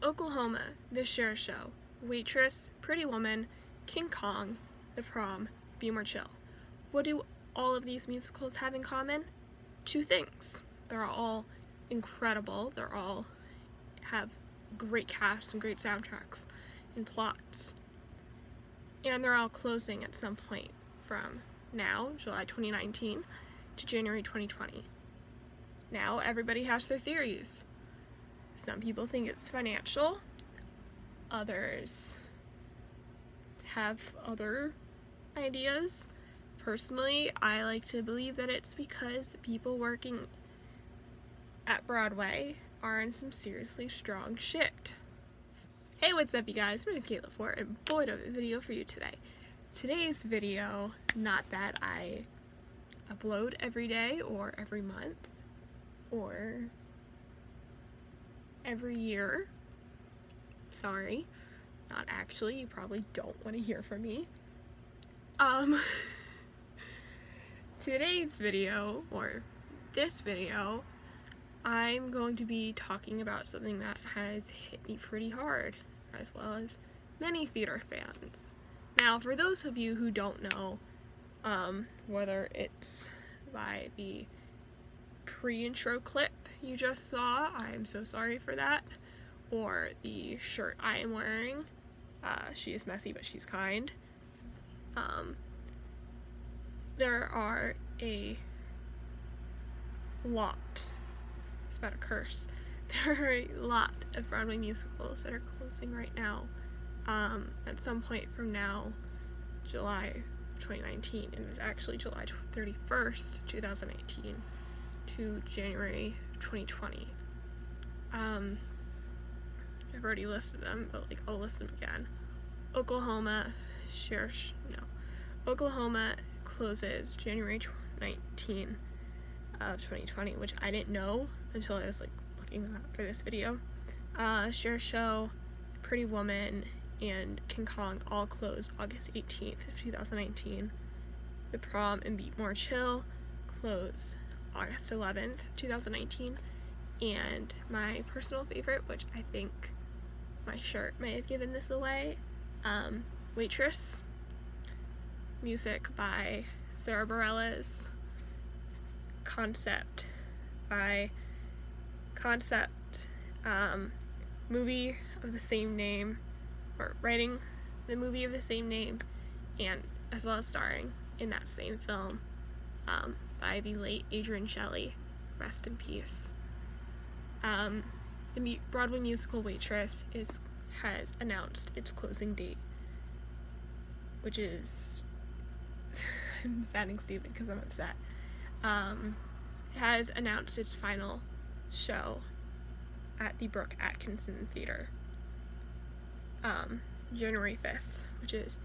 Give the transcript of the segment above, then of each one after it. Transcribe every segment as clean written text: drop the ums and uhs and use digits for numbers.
Oklahoma, The Cher Show, Waitress, Pretty Woman, King Kong, The Prom, Be More Chill. What do all of these musicals have in common? Two things. They're all incredible. They're all have great casts and great soundtracks and plots. And they're all closing at some point from now, July 2019, to January 2020. Now everybody has their theories. Some people think it's financial. Others have other ideas. Personally, I like to believe that it's because people working at Broadway are in some seriously strong shit. Hey, what's up you guys? My name is Kayla Ford, and boy do I have a video for you today. Today's video, not that I upload every day or every month or every year. Sorry, not actually. You probably don't want to hear from me. Today's video, or this video, I'm going to be talking about something that has hit me pretty hard, as well as many theater fans. Now, for those of you who don't know, whether it's by the pre-intro clip you just saw, I'm so sorry for that, or the shirt I am wearing, she is messy but she's kind, there are a lot, it's about a curse, there are a lot of Broadway musicals that are closing right now, at some point from now, July 2019, and it's actually July 31st, 2019 to January 2020. I've already listed them, but like I'll list them again. Oklahoma closes January 19 of 2020, which I didn't know until I was like looking them up for this video. Cher Show, Pretty Woman, and King Kong all closed August 18th of 2019. The Prom and Be More Chill closed August 11th, 2019. And my personal favorite, which I think my shirt may have given this away, Waitress, music by Sarah Bareilles, concept, movie of the same name, or writing the movie of the same name, and as well as starring in that same film, by the late Adrian Shelley, rest in peace. The Broadway musical Waitress has announced its closing date, which is I'm sounding stupid because I'm upset. Has announced its final show at the Brooke Atkinson Theater, January 5th, which is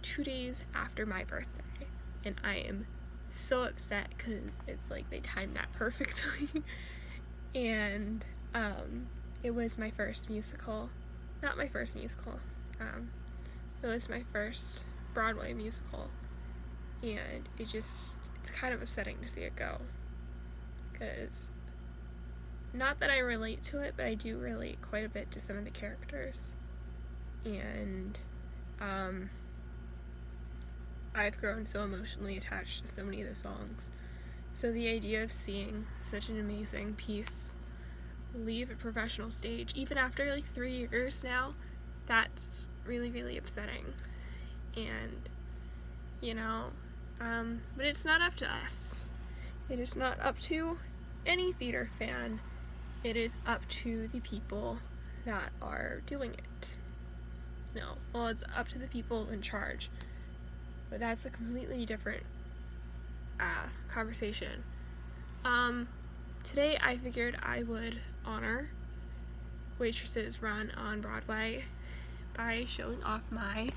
2 days after my birthday, and I am so upset because it's like they timed that perfectly. And it was my first musical, not my first musical, it was my first Broadway musical, and it's kind of upsetting to see it go, because not that I relate to it, but I do relate quite a bit to some of the characters, and I've grown so emotionally attached to so many of the songs. So the idea of seeing such an amazing piece leave a professional stage, even after like 3 years now, that's really, really upsetting. And, you know, but it's not up to us. It is not up to any theater fan. It is up to the people that are doing it. No, well, it's up to the people in charge. But that's a completely different conversation. Today I figured I would honor Waitress's run on Broadway by showing off my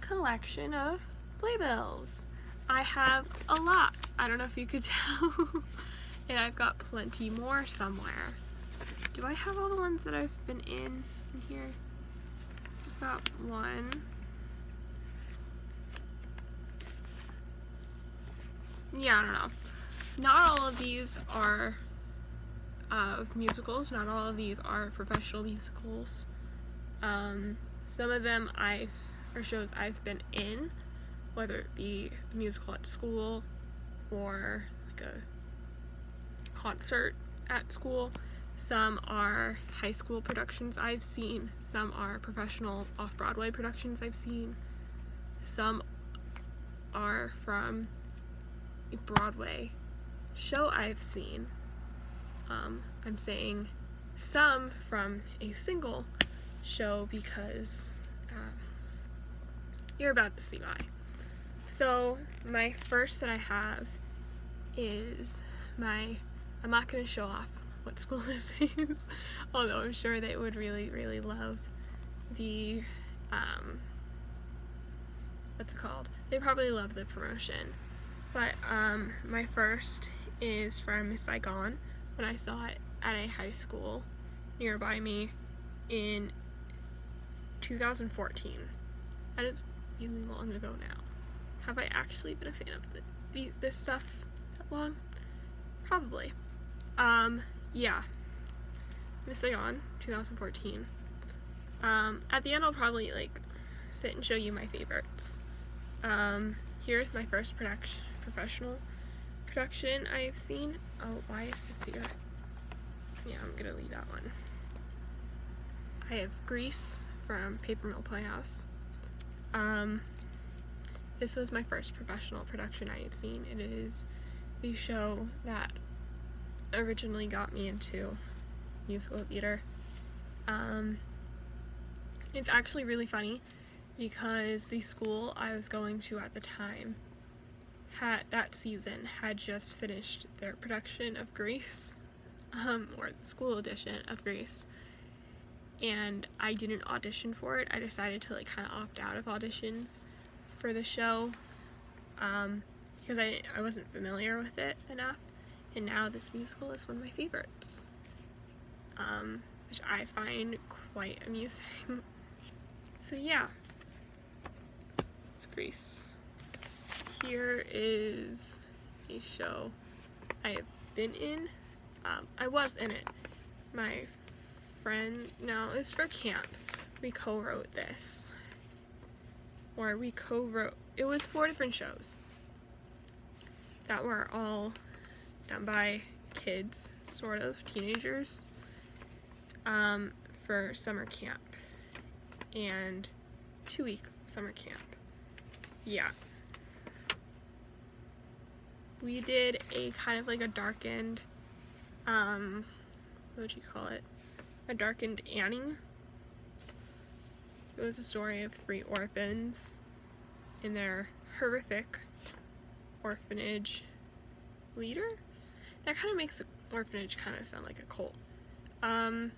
collection of playbills. I have a lot. I don't know if you could tell. And I've got plenty more somewhere. Do I have all the ones that I've been in here? I've got one. Yeah, I don't know. Not all of these are of musicals. Not all of these are professional musicals. Some of them are shows I've been in, whether it be a musical at school or like a concert at school. Some are high school productions I've seen. Some are professional off-Broadway productions I've seen. Some are from a Broadway show I've seen. I'm saying some from a single show because you're about to see why. So my first that I have is I'm not going to show off what school this is, although I'm sure they would really, really love the, what's it called? They probably love the promotion. But my first is from Miss Saigon, when I saw it at a high school nearby me in 2014. That is really long ago now. Have I actually been a fan of this stuff that long? Probably. Yeah. Miss Saigon, 2014. At the end I'll probably sit and show you my favorites. Here's my first professional production I have seen. Oh, why is this here? Yeah, I'm gonna leave that one. I have Grease from Paper Mill Playhouse. This was my first professional production I had seen. It is the show that originally got me into musical theater. It's actually really funny because the school I was going to at the time that season had just finished their production of Grease, or the school edition of Grease, and I didn't audition for it. I decided to kind of opt out of auditions for the show because I wasn't familiar with it enough, and now this musical is one of my favorites, which I find quite amusing. So yeah, it's Grease. Here is a show I have been in. I was in it. My friend, no, it's for camp. We co-wrote this. Or we co-wrote, it was 4 different shows that were all done by kids, sort of, teenagers, for summer camp. And 2-week summer camp. Yeah. We did a kind of a darkened, what would you call it? A darkened Annie. It was a story of 3 orphans and their horrific orphanage leader. That kind of makes the orphanage kind of sound like a cult. The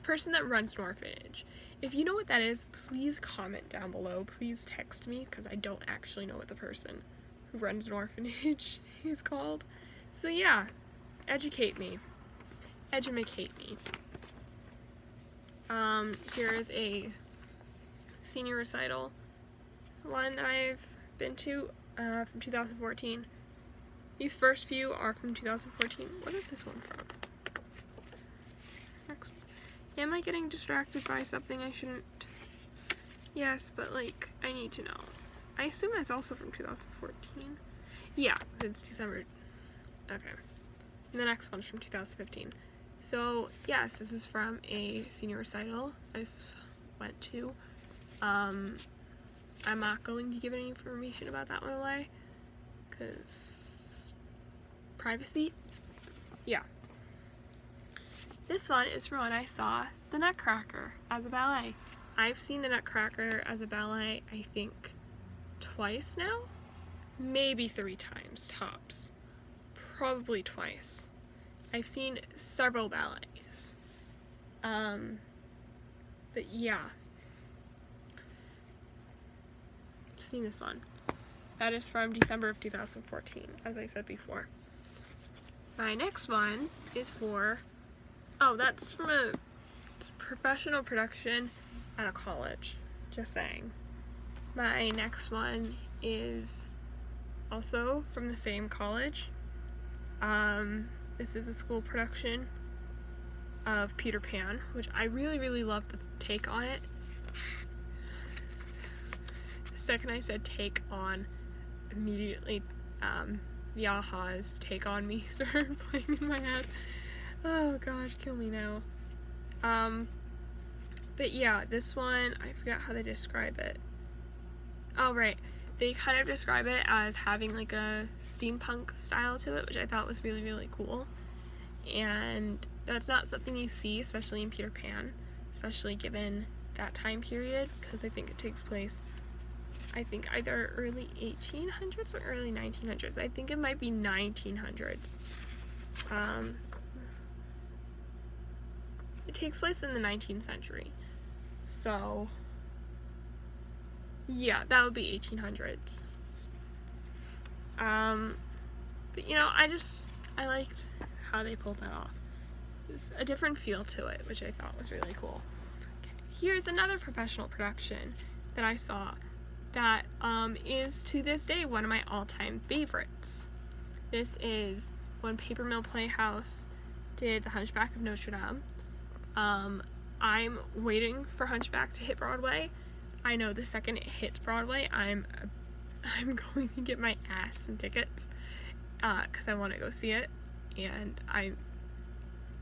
person that runs an orphanage. If you know what that is, please comment down below. Please text me, because I don't actually know what the person who runs an orphanage is called. So yeah, educate me. Edumacate me. Here is a senior recital, one that I've been to from 2014. These first few are from 2014. What is this one from? This next one. Am I getting distracted by something I shouldn't? Yes, but I need to know. I assume that's also from 2014. Yeah, it's December. Okay. And the next one's from 2015. So, yes, this is from a senior recital I went to. I'm not going to give any information about that one away, because privacy. Yeah. This one is from when I saw The Nutcracker as a ballet. I've seen The Nutcracker as a ballet, I think, twice now? Maybe 3 times, tops. Probably twice. I've seen several ballets. But yeah. I've seen this one. That is from December of 2014, as I said before. My next one is that's from a professional production at a college. Just saying. My next one is also from the same college. This is a school production of Peter Pan, which I really, really love the take on it. The second I said take on, immediately the Aha's Take On Me started playing in my head. Oh gosh, kill me now. But yeah, this one, I forgot how they describe it. Oh right, they kind of describe it as having like a steampunk style to it, which I thought was really, really cool. And that's not something you see, especially in Peter Pan, especially given that time period, because I think it takes place, I think, either early 1800s or early 1900s. I think it might be 1900s. It takes place in the 19th century. So, yeah, that would be 1800s. But you know, I liked how they pulled that off. There's a different feel to it, which I thought was really cool. Okay, here's another professional production that I saw that is to this day one of my all-time favorites. This is when Paper Mill Playhouse did The Hunchback of Notre Dame. I'm waiting for Hunchback to hit Broadway. I know the second it hits Broadway, I'm going to get my ass some tickets because I want to go see it. And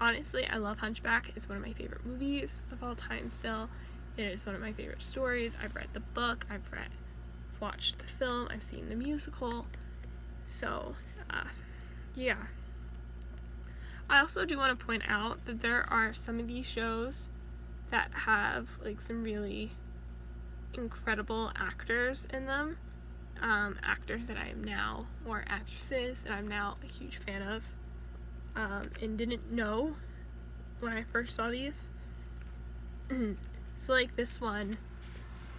honestly, I love Hunchback. It's one of my favorite movies of all time still. It is one of my favorite stories. I've read the book, I've watched the film, I've seen the musical. So, yeah. I also do want to point out that there are some of these shows that have like some really incredible actors in them. Actors that I am now, or actresses that I'm now a huge fan of, and didn't know when I first saw these. So like this one,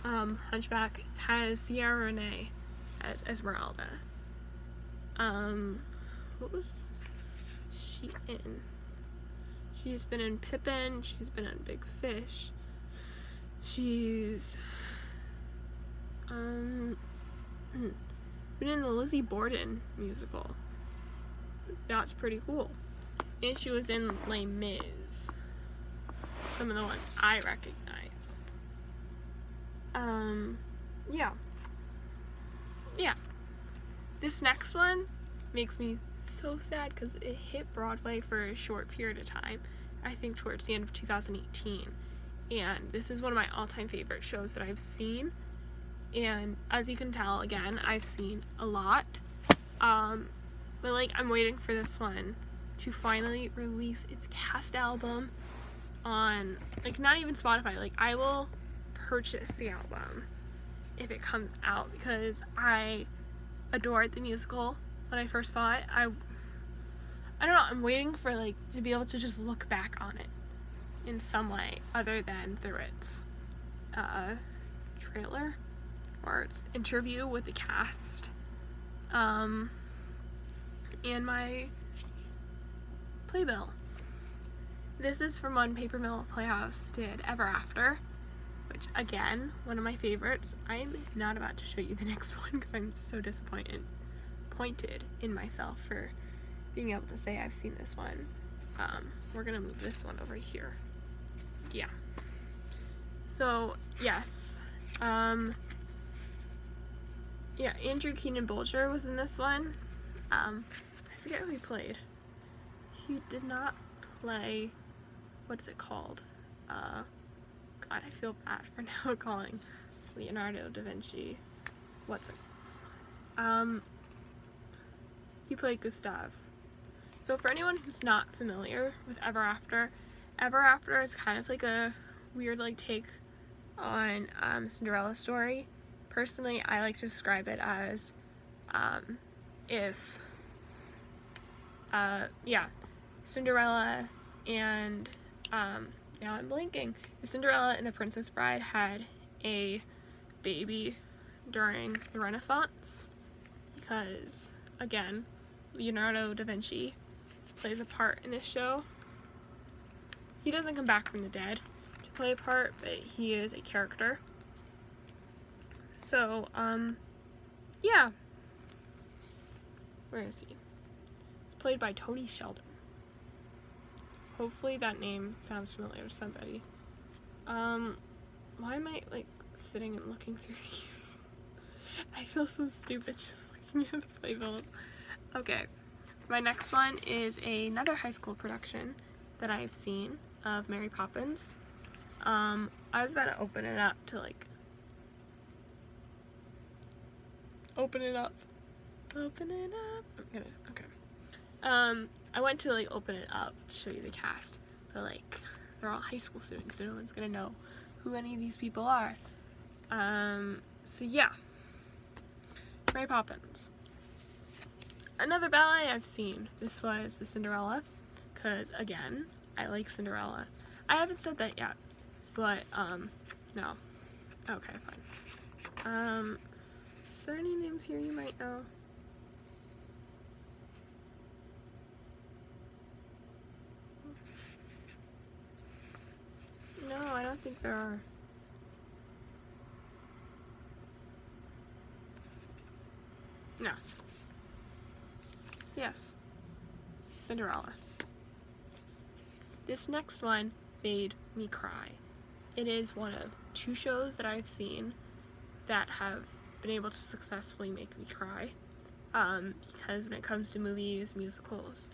Hunchback has Sierra Renee as Esmeralda. What was she in? She's been in Pippin, she's been in Big Fish, she's been in the Lizzie Borden musical. That's pretty cool. And she was in Les Mis. Some of the ones I recognize. Yeah. This next one makes me so sad because it hit Broadway for a short period of time. I think towards the end of 2018. And this is one of my all-time favorite shows that I've seen. And as you can tell, again, I've seen a lot. But like, I'm waiting for this one to finally release its cast album on, like, not even Spotify. Like, I will purchase the album if it comes out because I adored the musical when I first saw it. I don't know, I'm waiting for, like, to be able to just look back on it in some way other than through its trailer or its interview with the cast, and my playbill. This is from when Paper Mill Playhouse did Ever After, which, again, one of my favorites. I'm not about to show you the next one because I'm so disappointed in myself for being able to say I've seen this one. We're gonna move this one over here. Yeah. So, yes. Yeah, Andrew Keenan Bolger was in this one. I forget who he played. He did not play, what's it called? God, I feel bad for now calling Leonardo da Vinci. What's it? He played Gustave. So for anyone who's not familiar with Ever After is kind of like a weird like take on Cinderella story. Personally, I like to describe it as if Cinderella and now I'm blanking. If Cinderella and the Princess Bride had a baby during the Renaissance, because again, Leonardo da Vinci plays a part in this show. He doesn't come back from the dead to play a part, but he is a character. So, yeah. Where is he? He's played by Tony Sheldon. Hopefully that name sounds familiar to somebody. Why am I, like, sitting and looking through these? I feel so stupid just looking at the playbills. Okay, my next one is another high school production that I've seen of Mary Poppins. I was about to open it up to, like, open it up. Okay. I went to, like, open it up to show you the cast, but, like, they're all high school students, so no one's gonna know who any of these people are. So yeah, Mary Poppins. Another ballet I've seen, this was the Cinderella, because, again, I like Cinderella. I haven't said that yet, but, no. Okay, fine. Is there any names here you might know? No, I don't think there are. No. Yes. Cinderella. This next one made me cry. It is one of 2 shows that I've seen that have been able to successfully make me cry. Because when it comes to movies, musicals,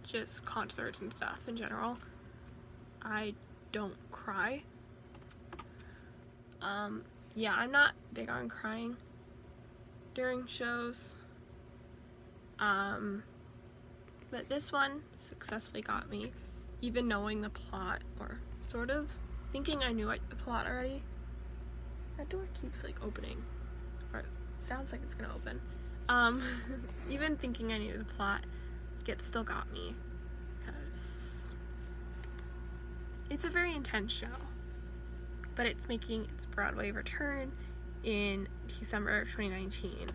just concerts and stuff in general, I don't cry. Yeah, I'm not big on crying during shows. But this one successfully got me, even knowing the plot, or sort of thinking I knew the plot already. That door keeps, like, opening, or it sounds like it's gonna open. Even thinking I knew the plot, it still got me, because it's a very intense show, but it's making its Broadway return in December of 2019,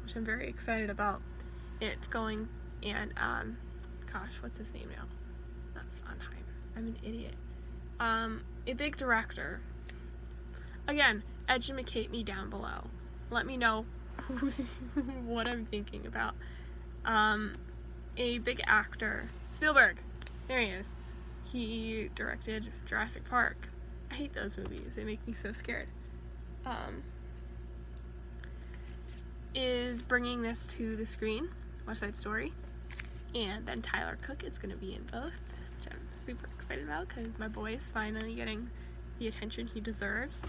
which I'm very excited about. And it's going, and, gosh, what's his name now? That's Sondheim. I'm an idiot. A big director. Again, educate me down below. Let me know what I'm thinking about. A big actor. Spielberg. There he is. He directed Jurassic Park. I hate those movies. They make me so scared. Is bringing this to the screen, West Side Story, and then Tyler Cook is going to be in both, which I'm super excited about because my boy is finally getting the attention he deserves.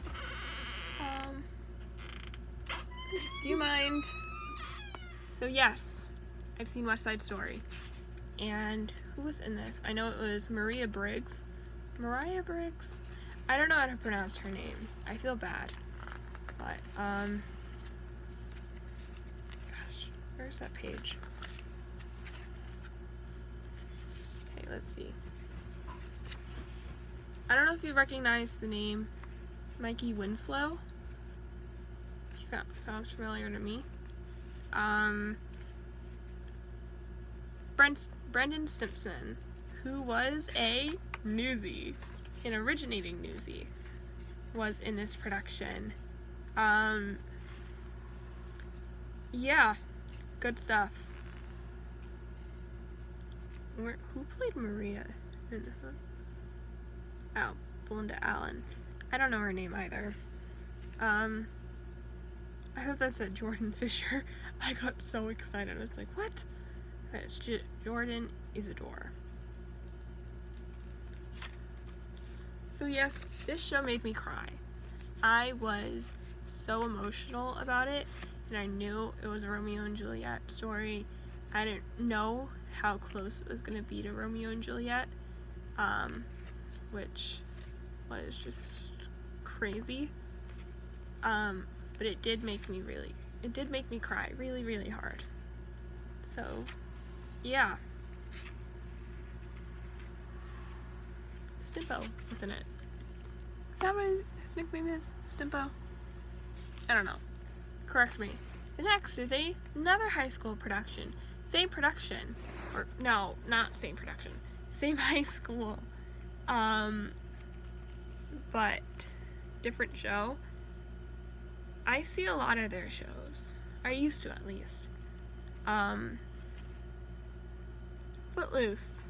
Do you mind? So yes, I've seen West Side Story, and who was in this? I know it was Mariah Briggs. I don't know how to pronounce her name. I feel bad, but gosh, where's that page? Okay, let's see. I don't know if you recognize the name Mikey Winslow. Sounds familiar to me. Brendan Stimpson, who was a newsie, an originating newsie, was in this production. Yeah, good stuff. Who played Maria in this one? Oh, Belinda Allen. I don't know her name either. I hope that said Jordan Fisher. I got so excited. I was like, what? That's Jordan Isadore. So yes, this show made me cry. I was so emotional about it, and I knew it was a Romeo and Juliet story. I didn't know how close it was going to be to Romeo and Juliet, which was just crazy. But it did make me cry really, really hard. So, yeah. Stimpo, isn't it? Is that what his nickname is? Stimpo? I don't know. Correct me. The next is another high school production. Same production. Or, no, not same production. Same high school. But different show. I see a lot of their shows. I used to, at least. Footloose.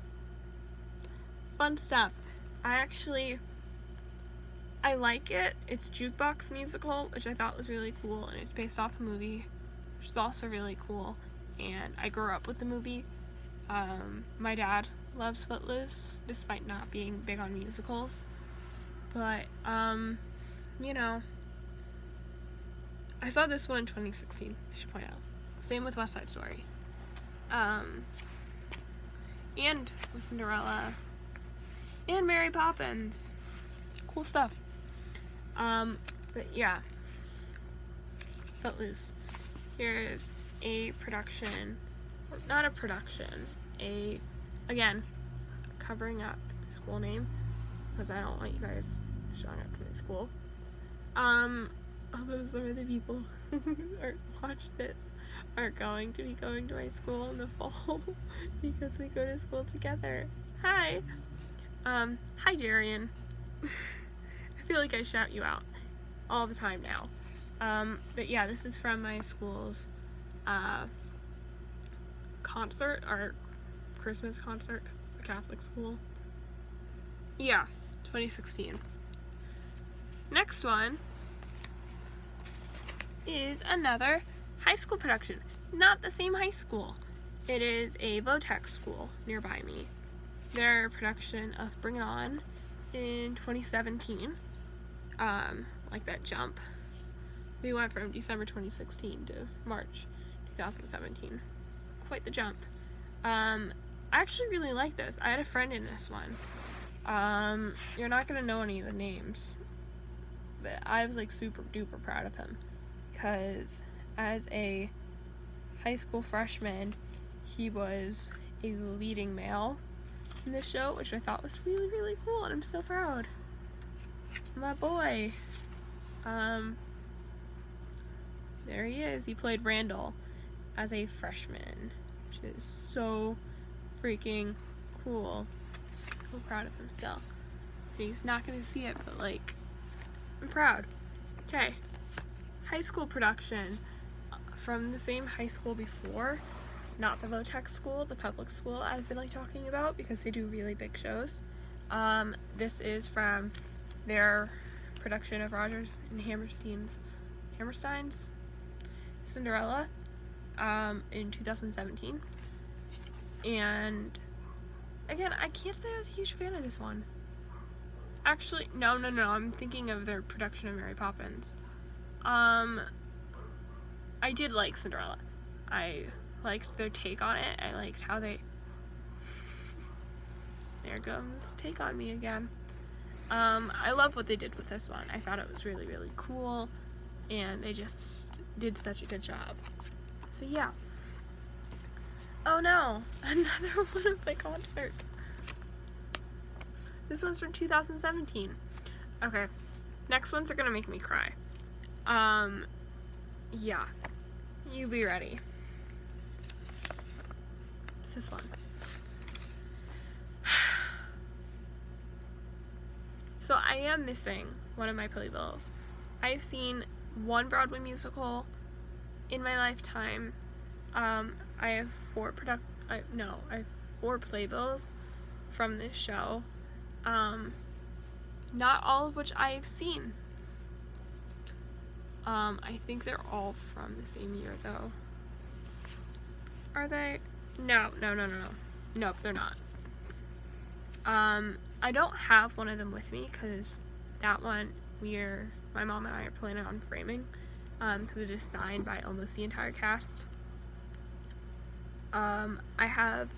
fun stuff. I like it. It's jukebox musical, which I thought was really cool, and it's based off a movie, which is also really cool. And I grew up with the movie. My dad loves Footloose, despite not being big on musicals. But, you know, I saw this one in 2016, I should point out. Same with West Side Story. And with Cinderella. And Mary Poppins. Cool stuff. But yeah. Footloose. Here's a production, or not a production, again, covering up the school name, because I don't want you guys showing up to my school. Although some of the people who watch this are going to be going to my school in the fall, because we go to school together. Hi! Hi Darian. I feel like I shout you out all the time now. But yeah, this is from my school's concert, our Christmas concert, 'cause it's a Catholic school. Yeah, 2016. Next one is another high school production. Not the same high school. It is a Votech school nearby me. Their production of Bring It On in 2017. Like that jump. We went from December 2016 to March 2017. Quite the jump. I actually really like this. I had a friend in this one. You're not gonna know any of the names, but I was like super duper proud of him, because as a high school freshman, he was a leading male in this show, which I thought was really, really cool, and I'm so proud. My boy. There he is. He played Randall as a freshman, which is so freaking cool. So proud of him still. He's not gonna see it, but like, I'm proud. Okay, high school production from the same high school before, not the Votech school, the public school I've been like talking about, because they do really big shows. This is from their production of Rodgers and Hammerstein's Cinderella in 2017. And again, I can't say I was a huge fan of this one. Actually, no, I'm thinking of their production of Mary Poppins. I did like Cinderella. I liked their take on it. I liked how they... There goes Take On Me again. I love what they did with this one. I thought it was really, really cool, and they just did such a good job. So yeah. Oh no, another one of my concerts. This one's from 2017. Okay, next ones are gonna make me cry. Yeah, you be ready. It's this one. So I am missing one of my playbills. I've seen one Broadway musical in my lifetime. I have four playbills from this show. Not all of which I have seen. I think they're all from the same year though. Are they? No. Nope, they're not. I don't have one of them with me, because that one my mom and I are planning on framing, because it is signed by almost the entire cast. I have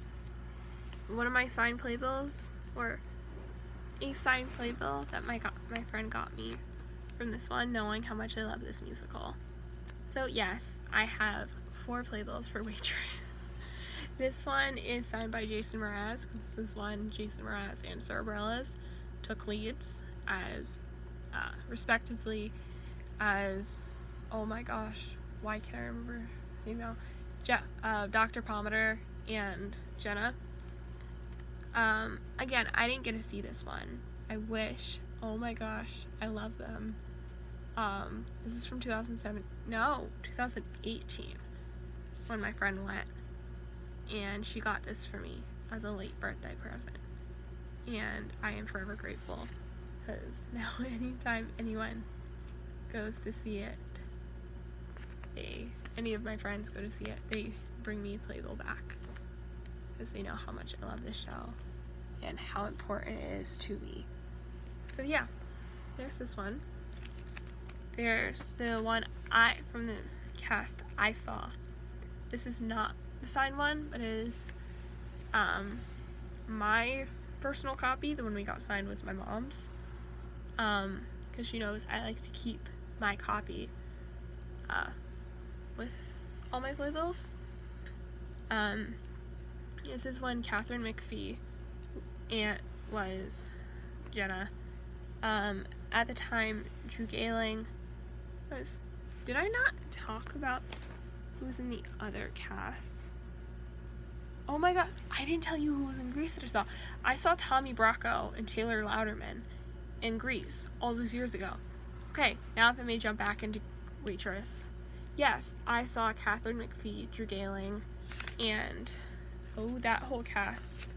one of my signed playbills, or a signed playbill that my friend got me from this one, knowing how much I love this musical. So yes, I have 4 playbills for Waitress. This one is signed by Jason Mraz, because this is one Jason Mraz and Sarah Bareilles took leads as, respectively, as, oh my gosh, why can't I remember his name now? Dr. Pomander and Jenna. Again, I didn't get to see this one. I wish. Oh my gosh, I love them. This is from 2018, when my friend went. And she got this for me as a late birthday present. and I am forever grateful, because now anytime anyone goes to see it, any of my friends go to see it, they bring me Playbill back, because they know how much I love this show and how important it is to me. So yeah, there's this one. There's the one from the cast I saw. This is not the signed one, but it is my personal copy. The one we got signed was my mom's, because she knows I like to keep my copy with all my playbills. This is when Catherine McPhee was Jenna. At the time, Drew Gayling was... Did I not talk about who was in the other cast? Oh my god, I didn't tell you who was in Grease that I saw. I saw Tommy Bracco and Taylor Louderman in Grease all those years ago. Okay, now if I may jump back into Waitress. Yes, I saw Catherine McPhee, Drew Gayling, and that whole cast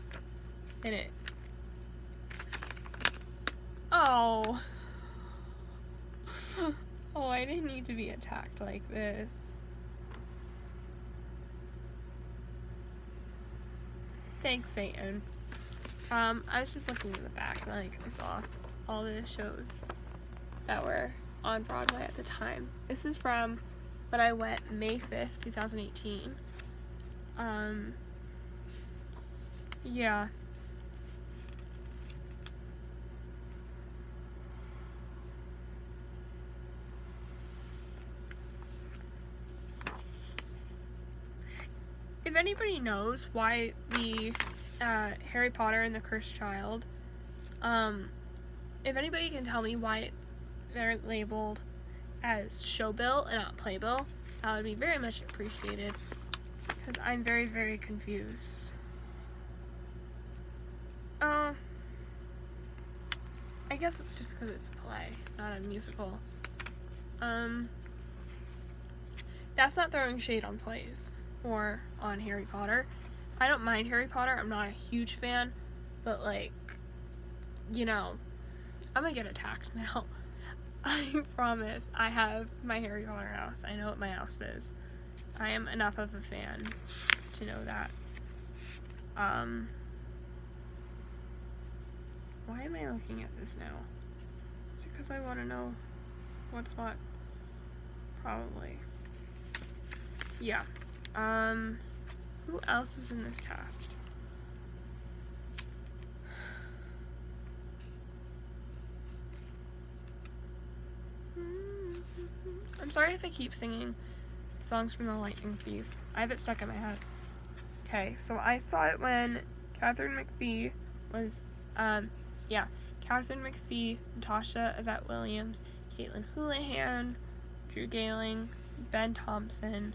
in it. Oh. Oh, I didn't need to be attacked like this. Thanks, Satan. I was just looking in the back and I saw all the shows that were on Broadway at the time. This is from when I went May 5th, 2018. Yeah. If anybody knows why the Harry Potter and the Cursed Child, if anybody can tell me why they're labeled as showbill and not playbill, that would be very much appreciated, because I'm very, very confused. I guess it's just because it's a play, not a musical. That's not throwing shade on plays or on Harry Potter. I don't mind Harry Potter. I'm not a huge fan, but I'm gonna get attacked now. I promise. I have my Harry Potter house. I know what my house is. I am enough of a fan to know that. Why am I looking at this now? Is it because I want to know what's what? Probably. Yeah. Who else was in this cast? I'm sorry if I keep singing songs from The Lightning Thief. I have it stuck in my head. Okay, so I saw it when Catherine McPhee was, Catherine McPhee, Natasha Yvette Williams, Caitlin Houlihan, Drew Gayling, Ben Thompson,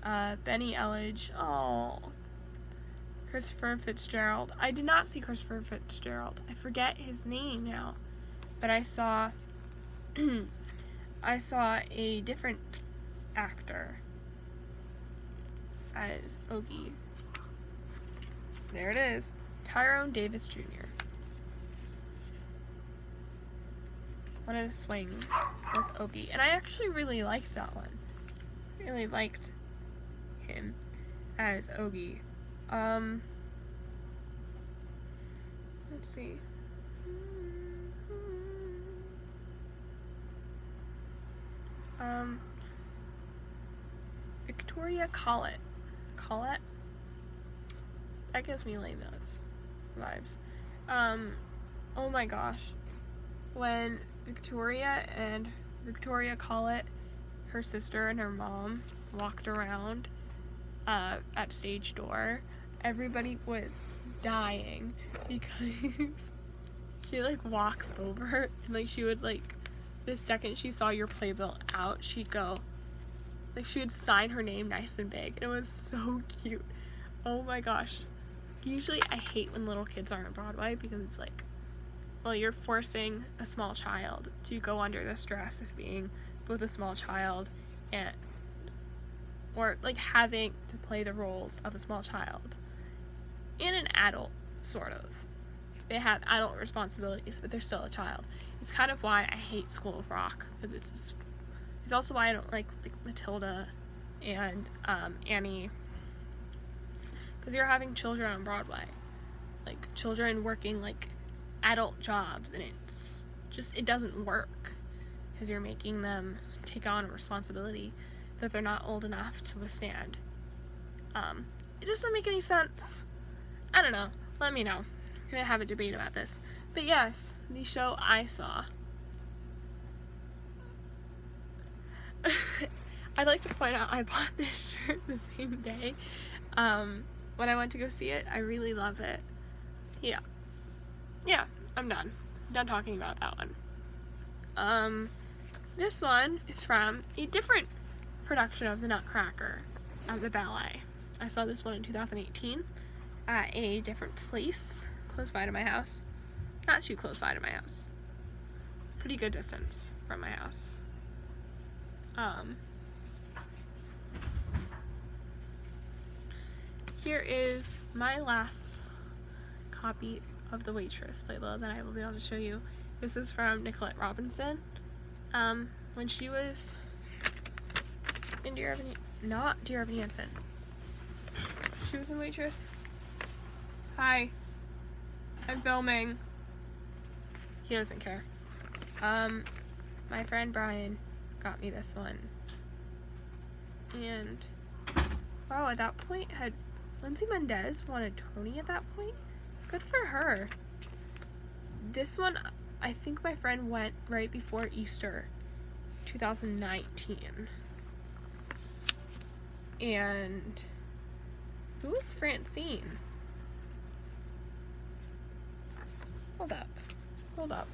Benny Elledge, Christopher Fitzgerald. I did not see Christopher Fitzgerald. I forget his name now. But I saw a different actor as Ogie. There it is. Tyrone Davis Jr. One of the swings was Ogie. And I actually really liked that one. Really liked him as Ogie. Let's see. Victoria Collett. That gives me lame those vibes. Oh my gosh. When Victoria Collett, her sister and her mom walked around at stage door, everybody was dying because she walks over and she would the second she saw your playbill out, she'd go she would sign her name nice and big. It was so cute. Oh my gosh. Usually I hate when little kids are on Broadway because it's you're forcing a small child to go under the stress of being both a small child or having to play the roles of a small child and an adult, sort of. they have adult responsibilities, but they're still a child. It's kind of why I hate School of Rock, because it's also why I don't like Matilda and Annie, because you're having children on Broadway, like children working like adult jobs, and it's just, it doesn't work, because you're making them take on a responsibility that they're not old enough to withstand. It doesn't make any sense. I don't know. Let me know. I'm gonna have a debate about this. But yes, the show I saw. I'd like to point out I bought this shirt the same day when I went to go see it. I really love it. Yeah, I'm done talking about that one. This one is from a different production of the Nutcracker of the ballet. I saw this one in 2018 at a different place close by to my house. Not too close by to my house. Pretty good distance from my house. Here is my last copy of the Waitress playbill that I will be able to show you. This is from Nicolette Robinson. When she was in not Dear Evan Hansen. She was in Waitress. Hi. I'm filming. He doesn't care. My friend Brian got me this one. And wow, at that point, had Lindsay Mendez won a Tony at that point? Good for her. This one, I think my friend went right before Easter 2019. And who was Francine? Hold up.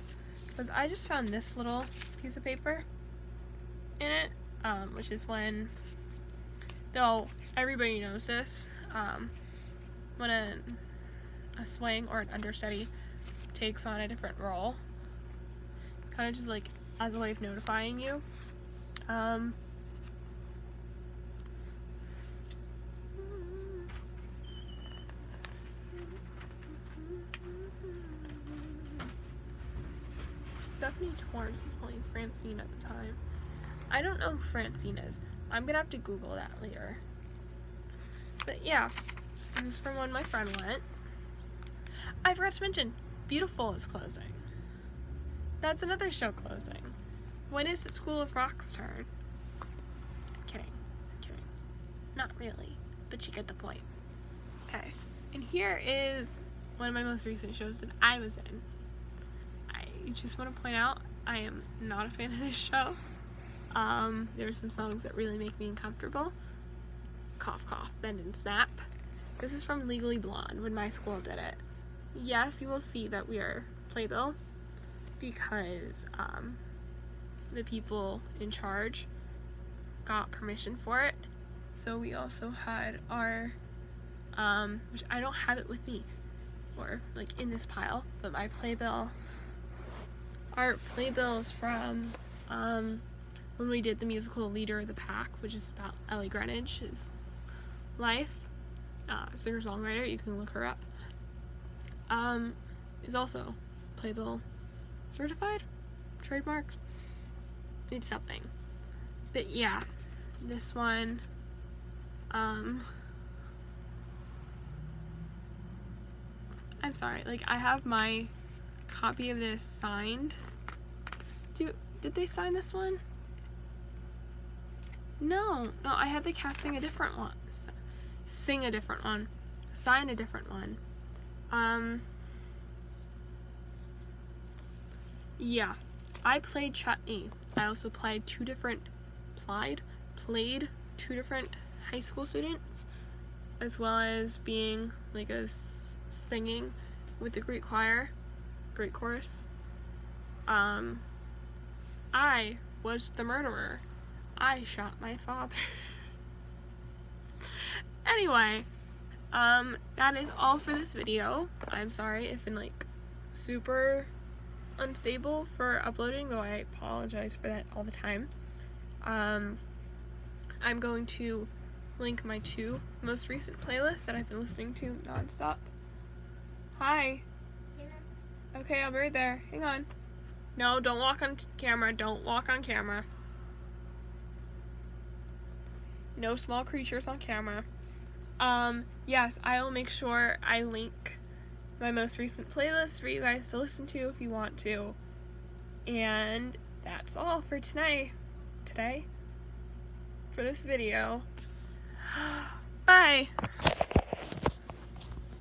Because I just found this little piece of paper in it, which is when, though everybody knows this, when a swing or an understudy takes on a different role, kind of just like as a way of notifying you. Stephanie Torrance was playing Francine at the time. I don't know who Francine is. I'm gonna have to Google that later. But yeah, this is from when my friend went. I forgot to mention, Beautiful is closing. That's another show closing. When is it School of Rock's turn? I'm kidding. Not really, but you get the point. Okay, and here is one of my most recent shows that I was in. I just want to point out, I am not a fan of this show. There are some songs that really make me uncomfortable. Cough, cough, bend and snap. This is from Legally Blonde, when my school did it. Yes, you will see that we are playbill, because the people in charge got permission for it. So we also had our, which I don't have it with me, or like in this pile, but my playbill, our playbills from when we did the musical Leader of the Pack, which is about Ellie Greenwich's life, singer-songwriter, you can look her up, is also playbill certified, trademarked, it's something. But yeah, this one, I'm sorry, like I have my copy of this signed. Did they sign this one? No, I had the cast sing a different one, sign a different one. Yeah, I played Chutney. I also played two different high school students, as well as being like singing with the Greek choir, Greek chorus. I was the murderer. I shot my father. Anyway, that is all for this video. I'm sorry if I'm like super unstable for uploading, though I apologize for that all the time. I'm going to link my two most recent playlists that I've been listening to nonstop. Hi. Okay, I'll be right there. Hang on. No, don't walk on camera. Don't walk on camera. No small creatures on camera. Yes, I will make sure I link my most recent playlist for you guys to listen to if you want to. And that's all for today. For this video. Bye!